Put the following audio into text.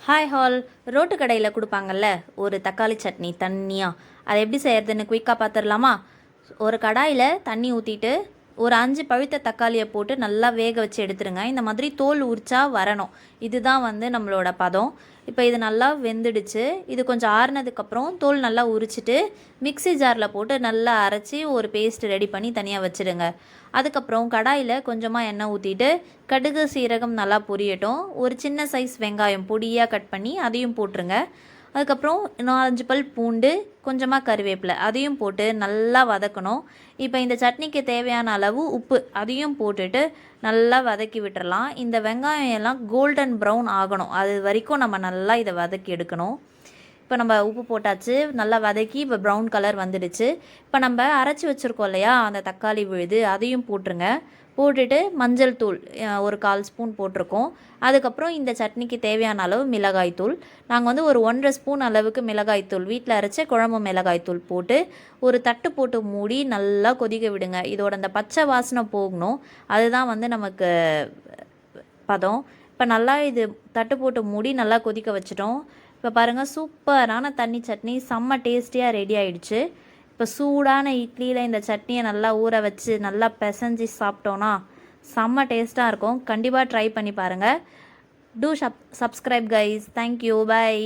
Hi hall. Road கடையில் கொடுப்பாங்கல்ல ஒரு தக்காளி சட்னி தண்ணியாக, அதை எப்படி செய்கிறதுன்னு குயிக்காக பார்த்துடலாமா? ஒரு கடாயில் தண்ணி ஊற்றிட்டு ஒரு 5 பழுத்த தக்காளியை போட்டு நல்லா வேக வச்சு எடுத்துருங்க. இந்த மாதிரி தோல் உரிச்சா வரணும். இதுதான் நம்மளோட பதம். இப்போ இது நல்லா வெந்துடுச்சு. இது கொஞ்சம் ஆறுனதுக்கப்புறம் தோல் நல்லா உரிச்சிட்டு மிக்ஸி ஜாரில் போட்டு நல்லா அரைச்சி ஒரு பேஸ்ட் ரெடி பண்ணி தனியாக வச்சுடுங்க. அதுக்கப்புறம் கடாயில் கொஞ்சமாக எண்ணெய் ஊற்றிட்டு கடுகு சீரகம் நல்லா பொரியட்டும். ஒரு சின்ன சைஸ் வெங்காயம் பொடியாக கட் பண்ணி அதையும் போட்டுருங்க. அதுக்கப்புறம் 4-5 பல் பூண்டு, கொஞ்சமாக கருவேப்பிலை அதையும் போட்டு நல்லா வதக்கணும். இப்போ இந்த சட்னிக்கு தேவையான அளவு உப்பு அதையும் போட்டுட்டு நல்லா வதக்கி விட்டுறலாம். இந்த வெங்காயம் எல்லாம் கோல்டன் ப்ரௌன் ஆகணும், அது வரைக்கும் நம்ம நல்லா இதை வதக்கி எடுக்கணும். இப்போ நம்ம உப்பு போட்டாச்சு, நல்லா வதக்கி இப்போ ப்ரௌன் கலர் வந்துடுச்சு. இப்போ நம்ம அரைச்சி வச்சுருக்கோம் இல்லையா அந்த தக்காளி விழுது, அதையும் போட்டுருங்க. போட்டுட்டு மஞ்சள் தூள் ஒரு 1/4 ஸ்பூன் போட்டிருக்கோம். அதுக்கப்புறம் இந்த சட்னிக்கு தேவையான அளவு மிளகாய் தூள், நாங்கள் ஒரு 1.5 ஸ்பூன் அளவுக்கு மிளகாய் தூள், வீட்டில் அரைச்ச குழம்பு மிளகாய் தூள் போட்டு ஒரு தட்டு போட்டு மூடி நல்லா கொதிக்க விடுங்க. இதோட அந்த பச்சை வாசனை போகணும், அதுதான் நமக்கு பதம். இப்போ நல்லா இது தட்டு போட்டு மூடி நல்லா கொதிக்க வச்சிட்டோம். இப்போ பாருங்கள், சூப்பரான தண்ணி சட்னி செம்ம டேஸ்டியாக ரெடி ஆகிடுச்சு. இப்போ சூடான இட்லியில் இந்த சட்னியை நல்லா ஊற வச்சு நல்லா பிசைஞ்சு சாப்பிட்டோன்னா செம்ம டேஸ்ட்டாக இருக்கும். கண்டிப்பாக ட்ரை பண்ணி பாருங்கள். Do subscribe guys. Thank you. By.